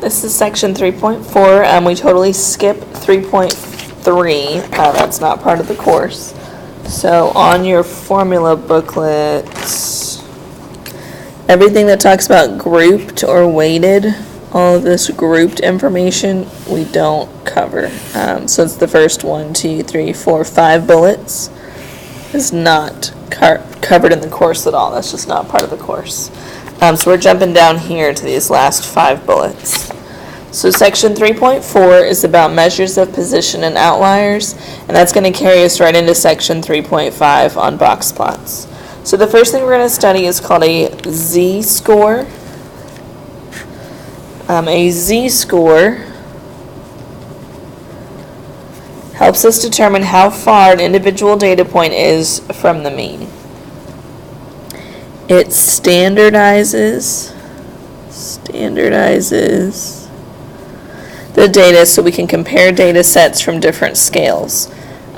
This is section 3.4. We totally skip 3.3. That's not part of the course. So on your formula booklet, everything that talks about grouped or weighted, all of this grouped information we don't cover. So it's the first 1, 2, 3, 4, 5 bullets is not covered in the course at all. That's just not part of the course. So we're jumping down here to these last 5 bullets. So section 3.4 is about measures of position and outliers, and that's going to carry us right into section 3.5 on box plots. So the first thing we're going to study is called a z-score. A z-score helps us determine how far an individual data point is from the mean. It standardizes the data so we can compare data sets from different scales.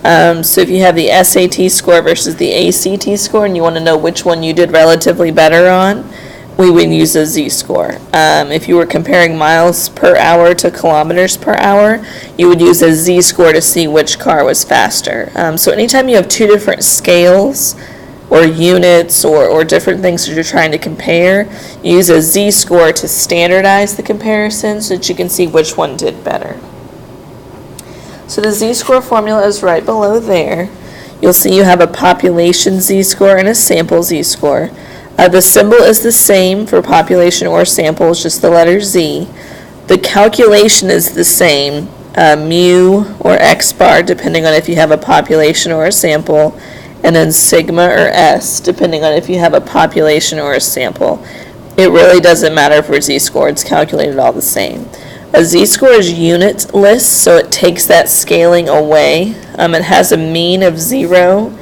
So if you have the SAT score versus the ACT score and you want to know which one you did relatively better on, we would use a z-score. If you were comparing miles per hour to kilometers per hour, you would use a z-score to see which car was faster. So anytime you have two different scales or units or different things that you're trying to compare, you use a z-score to standardize the comparison so that you can see which one did better. So the z-score formula is right below there. You'll see you have a population z-score and a sample z-score. The symbol is the same for population or sample, it's just the letter z. The calculation is the same, mu or x bar, depending on if you have a population or a sample, and then sigma or s, depending on if you have a population or a sample. It really doesn't matter for z-score, it's calculated all the same. A z-score is unitless, so it takes that scaling away. It has a mean of 0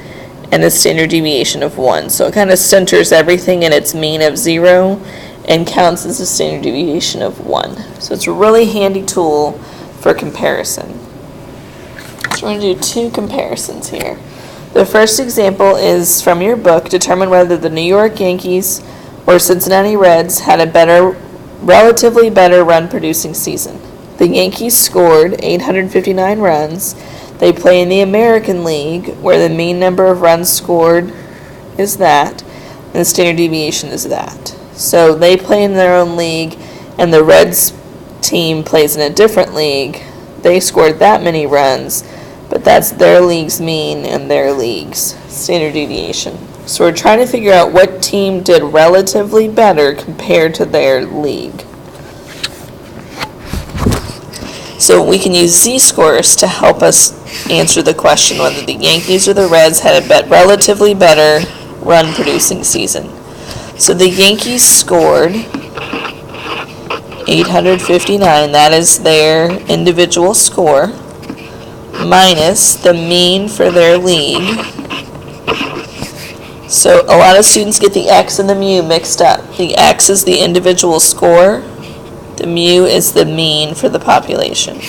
and a standard deviation of 1. So it kind of centers everything in its mean of 0 and counts as a standard deviation of 1. So it's a really handy tool for comparison. So we're going to do 2 comparisons here. The first example is from your book. Determine whether the New York Yankees or Cincinnati Reds had a relatively better run-producing season. The Yankees scored 859 runs. They play in the American League, where the mean number of runs scored is that, and the standard deviation is that. So they play in their own league, and the Reds team plays in a different league. They scored that many runs, but that's their league's mean and their league's standard deviation. So we're trying to figure out what team did relatively better compared to their league. So we can use z-scores to help us answer the question whether the Yankees or the Reds had a relatively better run-producing season. So the Yankees scored 859, that is their individual score, minus the mean for their league. So a lot of students get the x and the mu mixed up. The x is the individual score. The mu is the mean for the population.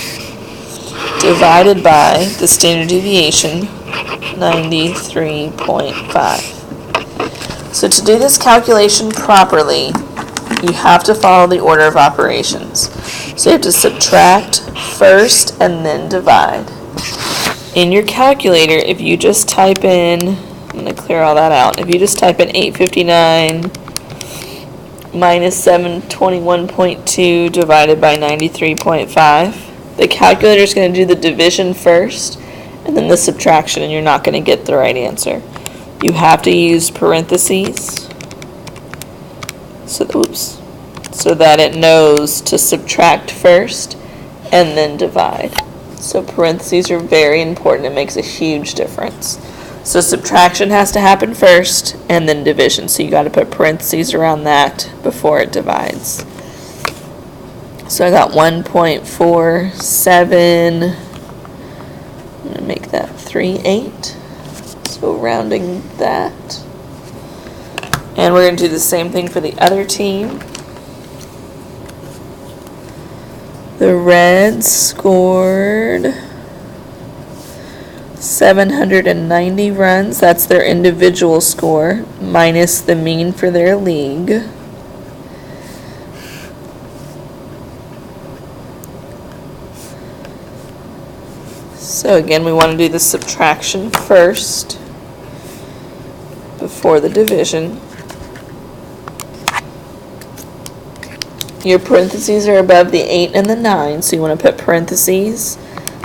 Divided by the standard deviation, 93.5. So to do this calculation properly, you have to follow the order of operations. So you have to subtract first and then divide. In your calculator, if you just type in, I'm going to clear all that out. If you just type in 859 minus 721.2 divided by 93.5, the calculator is going to do the division first and then the subtraction, and you're not going to get the right answer. You have to use parentheses so that it knows to subtract first and then divide. So parentheses are very important. It makes a huge difference. So subtraction has to happen first and then division. So you got to put parentheses around that before it divides. So I got 1.47. I'm going to make that 38. So rounding that. And we're going to do the same thing for the other team. The Reds scored 790 runs. That's their individual score, minus the mean for their league. So again, we want to do the subtraction first before the division. Your parentheses are above the 8 and the 9, so you want to put parentheses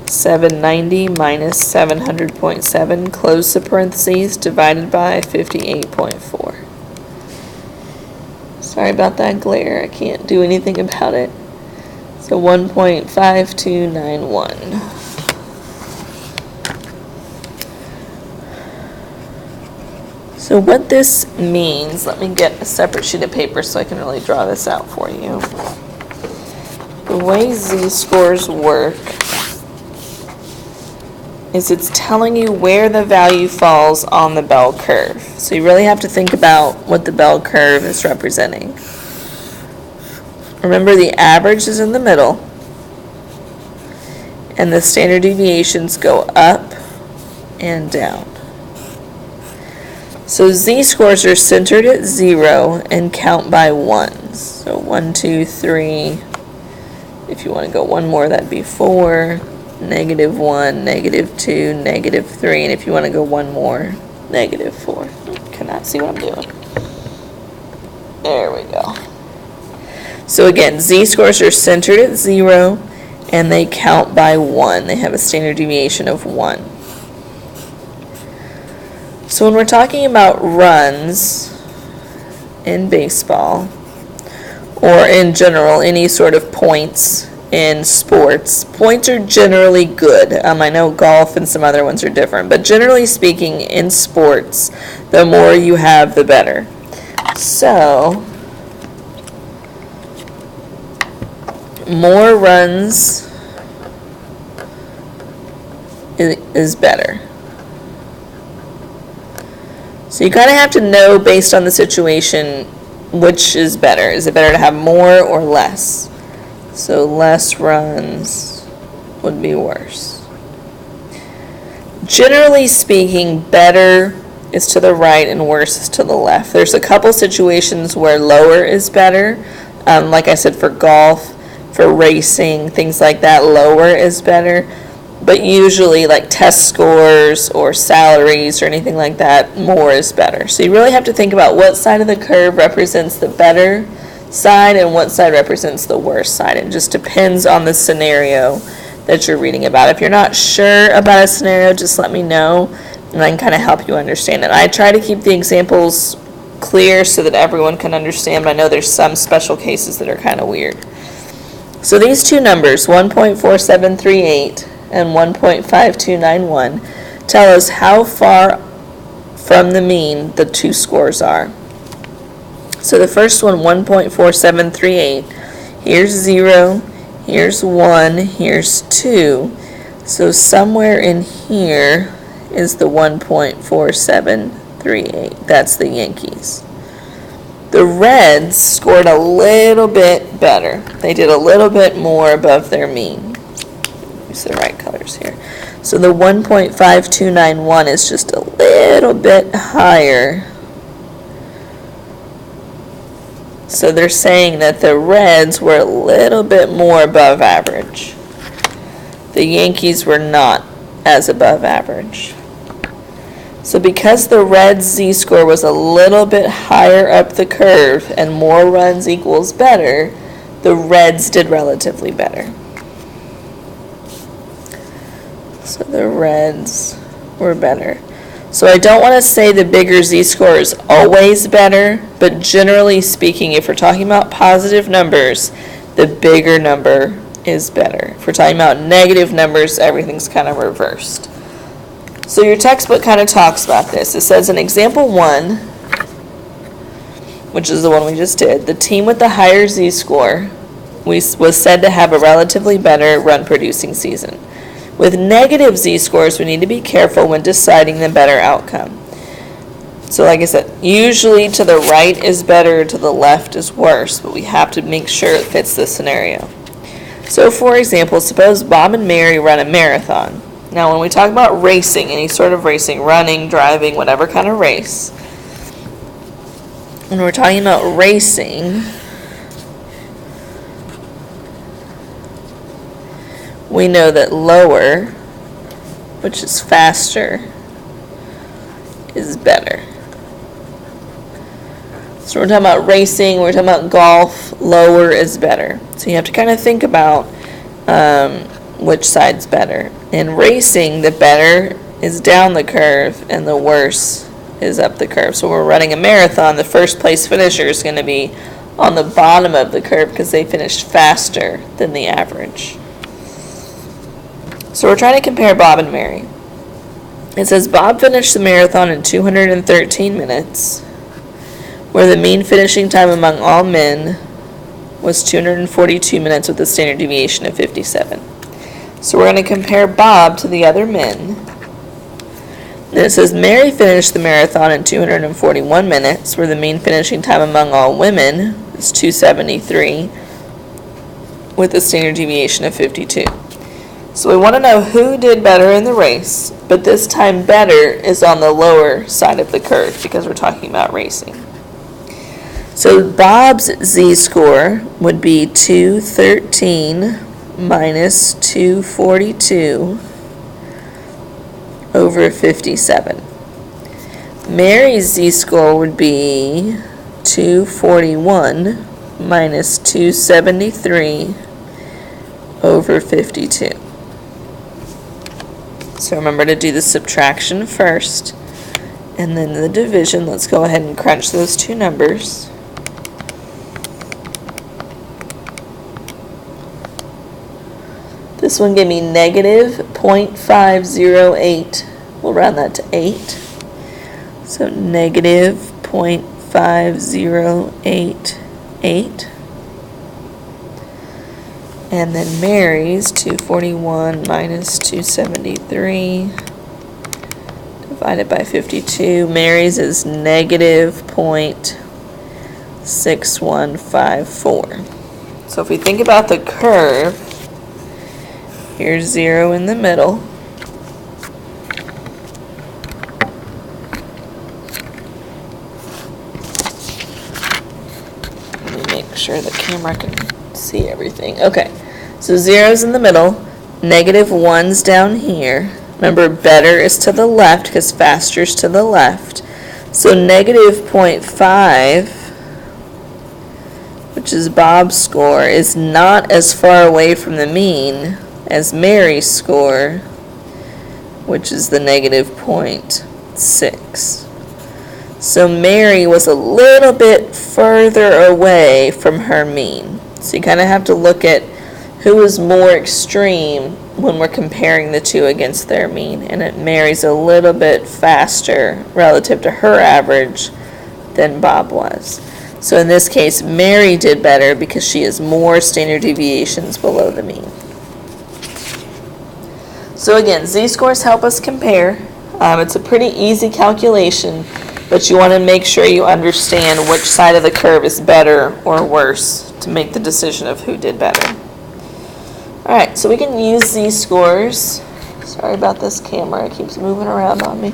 790 minus 700.7, close the parentheses, divided by 58.4. Sorry about that glare, I can't do anything about it. So 1.5291. So what this means, let me get a separate sheet of paper so I can really draw this out for you. The way z-scores work is it's telling you where the value falls on the bell curve. So you really have to think about what the bell curve is representing. Remember, the average is in the middle, and the standard deviations go up and down. So z-scores are centered at 0 and count by ones. So 1, 2, 3. If you want to go one more, that'd be 4. -1, -2, -3, and if you want to go one more, -4. Cannot see what I'm doing. There we go. So again, z-scores are centered at 0, and they count by 1. They have a standard deviation of 1. So when we're talking about runs in baseball, or in general, any sort of points in sports, points are generally good. I know golf and some other ones are different, but generally speaking, in sports, the more you have, the better. So, more runs is better. So you kind of have to know, based on the situation, which is better. Is it better to have more or less? So less runs would be worse. Generally speaking, better is to the right and worse is to the left. There's a couple situations where lower is better. Like I said, for golf, for racing, things like that, lower is better. But usually, like test scores or salaries or anything like that, more is better. So you really have to think about what side of the curve represents the better side and what side represents the worst side. It just depends on the scenario that you're reading about. If you're not sure about a scenario, just let me know, and I can kind of help you understand it. I try to keep the examples clear so that everyone can understand, but I know there's some special cases that are kind of weird. So these two numbers, 1.4738 and 1.5291, tell us how far from the mean the two scores are. So the first one, 1.4738, here's 0, here's 1, here's 2. So somewhere in here is the 1.4738. That's the Yankees. The Reds scored a little bit better. They did a little bit more above their mean. Use the right colors here. So the 1.5291 is just a little bit higher. So they're saying that the Reds were a little bit more above average. The Yankees were not as above average. So because the Reds' z-score was a little bit higher up the curve and more runs equals better, the Reds did relatively better. So the Reds were better. So I don't want to say the bigger z-score is always better, but generally speaking, if we're talking about positive numbers, the bigger number is better. If we're talking about negative numbers, everything's kind of reversed. So your textbook kind of talks about this. It says in example 1, which is the one we just did, the team with the higher z-score was said to have a relatively better run-producing season. With negative z-scores, we need to be careful when deciding the better outcome. So like I said, usually to the right is better, to the left is worse, but we have to make sure it fits the scenario. So for example, suppose Bob and Mary run a marathon. Now when we talk about racing, any sort of racing, running, driving, whatever kind of race, when we're talking about racing, we know that lower which is faster, is better. So we're talking about racing, we're talking about golf, lower is better. So you have to kind of think about which side's better. In racing, the better is down the curve and the worse is up the curve. So we're running a marathon, the first place finisher is going to be on the bottom of the curve because they finished faster than the average. So we're trying to compare Bob and Mary. It says Bob finished the marathon in 213 minutes, where the mean finishing time among all men was 242 minutes with a standard deviation of 57. So we're going to compare Bob to the other men. Then it says Mary finished the marathon in 241 minutes, where the mean finishing time among all women is 273 with a standard deviation of 52. So we want to know who did better in the race, but this time better is on the lower side of the curve because we're talking about racing. So Bob's z-score would be 213 minus 242 over 57. Mary's z-score would be 241 minus 273 over 52. So remember to do the subtraction first and then the division. Let's go ahead and crunch those two numbers. This one gave me negative 0.508. We'll round that to 8. So negative 0.5088. And then Mary's 241 minus 273 divided by 52. Mary's is negative 0.6154. So if we think about the curve, here's 0 in the middle. Let me make sure the camera can see everything. Okay, so 0's in the middle, negative 1's down here. Remember, better is to the left because faster is to the left. So negative 0.5, which is Bob's score, is not as far away from the mean as Mary's score, which is the negative 0.6. So Mary was a little bit further away from her mean. So you kind of have to look at who is more extreme when we're comparing the two against their mean. And Mary's a little bit faster relative to her average than Bob was. So in this case, Mary did better because she has more standard deviations below the mean. So again, z-scores help us compare. It's a pretty easy calculation, but you want to make sure you understand which side of the curve is better or worse to make the decision of who did better. Alright, so we can use z-scores. Sorry about this camera, it keeps moving around on me.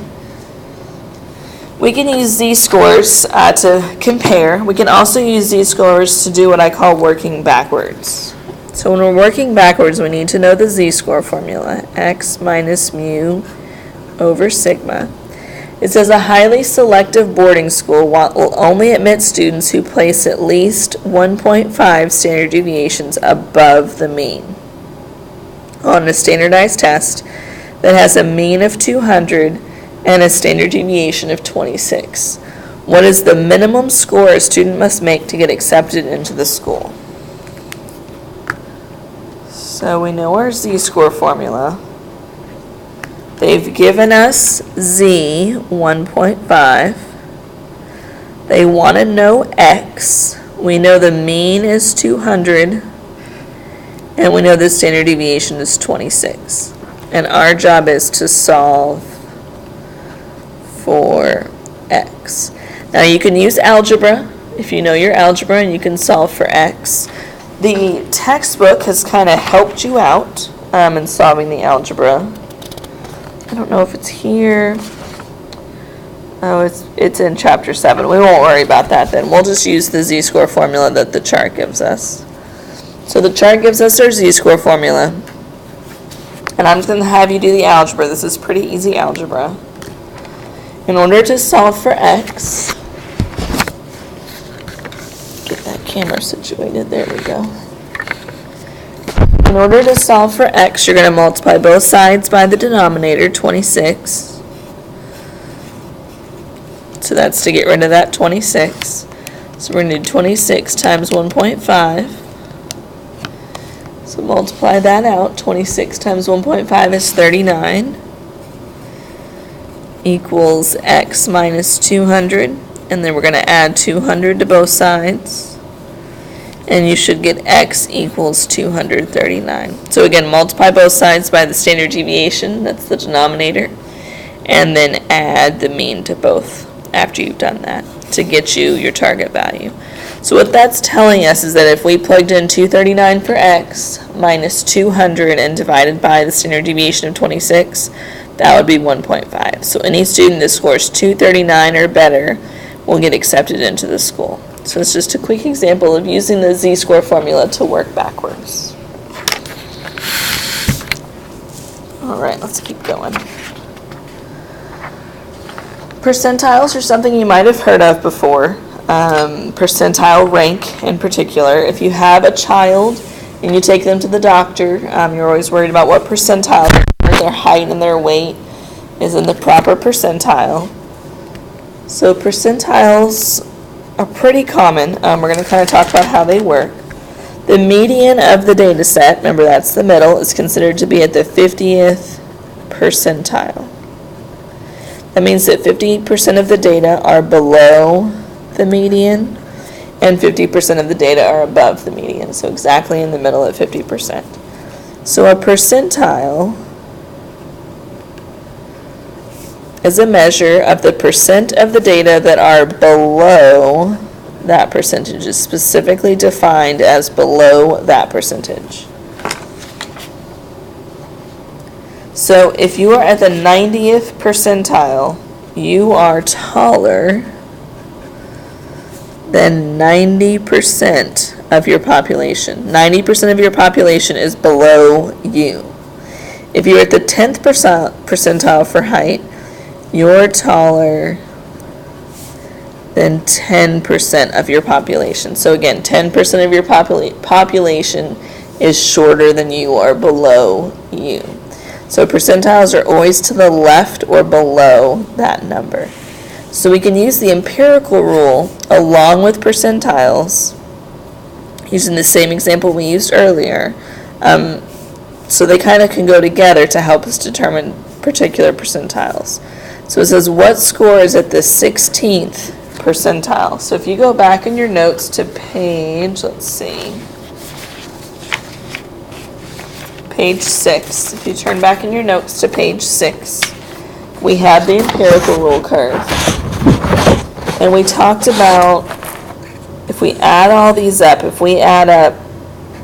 We can use z-scores to compare. We can also use z-scores to do what I call working backwards. So when we're working backwards, we need to know the z-score formula, x minus mu over sigma. It says a highly selective boarding school will only admit students who place at least 1.5 standard deviations above the mean on a standardized test that has a mean of 200 and a standard deviation of 26. What is the minimum score a student must make to get accepted into the school? So we know our z-score formula. They've given us z 1.5. They want to know x. We know the mean is 200. And we know the standard deviation is 26. And our job is to solve for x. Now you can use algebra if you know your algebra, and you can solve for x. The textbook has kind of helped you out in solving the algebra. I don't know if it's here. Oh, it's in chapter 7. We won't worry about that then. We'll just use the z-score formula that the chart gives us. So the chart gives us our z-score formula. And I'm just going to have you do the algebra. This is pretty easy algebra. In order to solve for x, get that camera situated, there we go. In order to solve for x, you're going to multiply both sides by the denominator, 26. So that's to get rid of that 26. So we're going to do 26 times 1.5. So multiply that out. 26 times 1.5 is 39. Equals x minus 200. And then we're going to add 200 to both sides. And you should get x equals 239. So again, multiply both sides by the standard deviation. That's the denominator. And then add the mean to both after you've done that to get you your target value. So what that's telling us is that if we plugged in 239 for x minus 200 and divided by the standard deviation of 26, that would be 1.5. So any student that scores 239 or better will get accepted into the school. So it's just a quick example of using the z-score formula to work backwards. All right, let's keep going. Percentiles are something you might have heard of before. Percentile rank in particular. If you have a child and you take them to the doctor, you're always worried about what percentile their height and their weight is in the proper percentile. So percentiles are pretty common. We're going to kind of talk about how they work. The median of the data set, remember that's the middle, is considered to be at the 50th percentile. That means that 50% of the data are below the median and 50% of the data are above the median. So exactly in the middle at 50%. So a percentile is a measure of the percent of the data that are below that percentage. Is specifically defined as below that percentage. So if you are at the 90th percentile, you are taller than 90% of your population. 90% of your population is below you. If you're at the 10th percentile for height, you're taller than 10% of your population. So again, 10% of your population is shorter than you or below you. So percentiles are always to the left or below that number. So we can use the empirical rule along with percentiles, using the same example we used earlier. So they kind of can go together to help us determine particular percentiles. So it says, what score is at the 16th percentile? So if you go back in your notes to page, page 6. If you turn back in your notes to page 6, we have the empirical rule curve. And we talked about if we add all these up, if we add up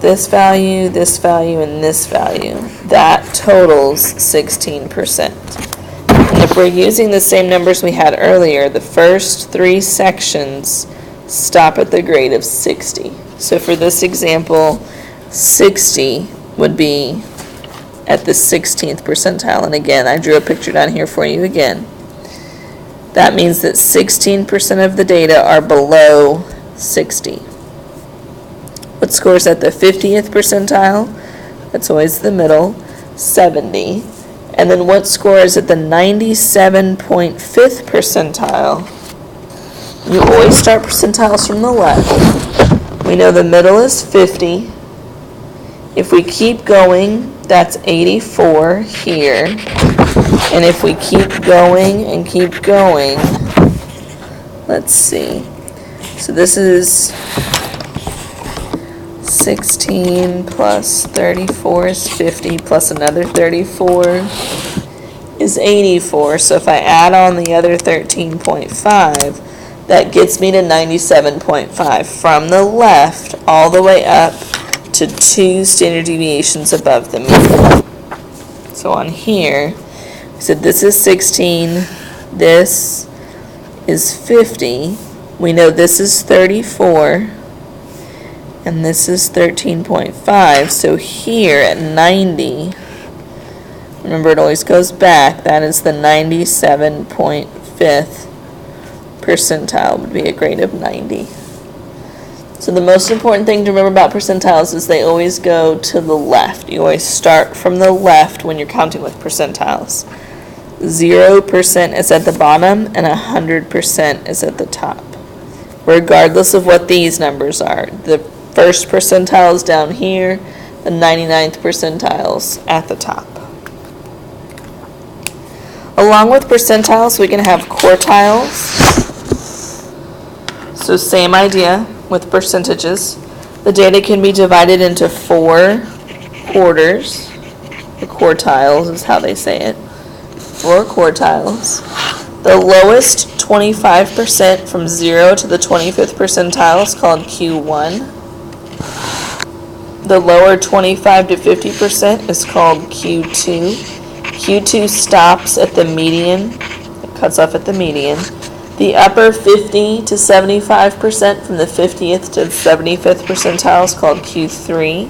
this value, and this value, that totals 16%. And if we're using the same numbers we had earlier, the first 3 sections stop at the grade of 60. So for this example, 60 would be at the 16th percentile. And again, I drew a picture down here for you again. That means that 16% of the data are below 60. What scores at the 50th percentile? That's always the middle, 70. And then what scores at the 97.5th percentile? You always start percentiles from the left. We know the middle is 50. If we keep going, that's 84 here. And if we keep going and keep going, let's see. So this is 16 plus 34 is 50 plus another 34 is 84. So if I add on the other 13.5, that gets me to 97.5 from the left all the way up to 2 standard deviations above the mean. So on here, we said this is 16, this is 50. We know this is 34, and this is 13.5. So here at 90, Remember, it always goes back. That is the 97.5th percentile, would be a grade of 90. So the most important thing to remember about percentiles is they always go to the left. You always start from the left when you're counting with percentiles. 0% is at the bottom and 100% is at the top, regardless of what these numbers are. The first percentile is down here, the 99th percentile is at the top. Along with percentiles, we can have quartiles. So same idea with percentages. The data can be divided into 4 quarters. The quartiles is how they say it. 4 quartiles. The lowest 25% from 0 to the 25th percentile is called Q1. The lower 25 to 50% is called Q2. Q2 stops at the median. It cuts off at the median. The upper 50 to 75% from the 50th to 75th percentile is called Q3.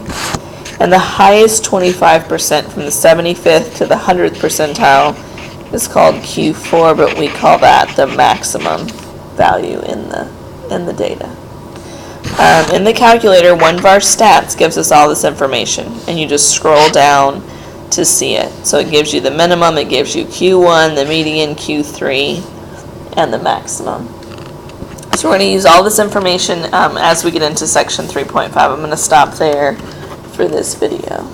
And the highest 25% from the 75th to the 100th percentile is called Q4, but we call that the maximum value in the data. In the calculator, one of our stats gives us all this information, and you just scroll down to see it. So it gives you the minimum, it gives you Q1, the median, Q3, and the maximum. So we're going to use all this information as we get into section 3.5. I'm going to stop there for this video.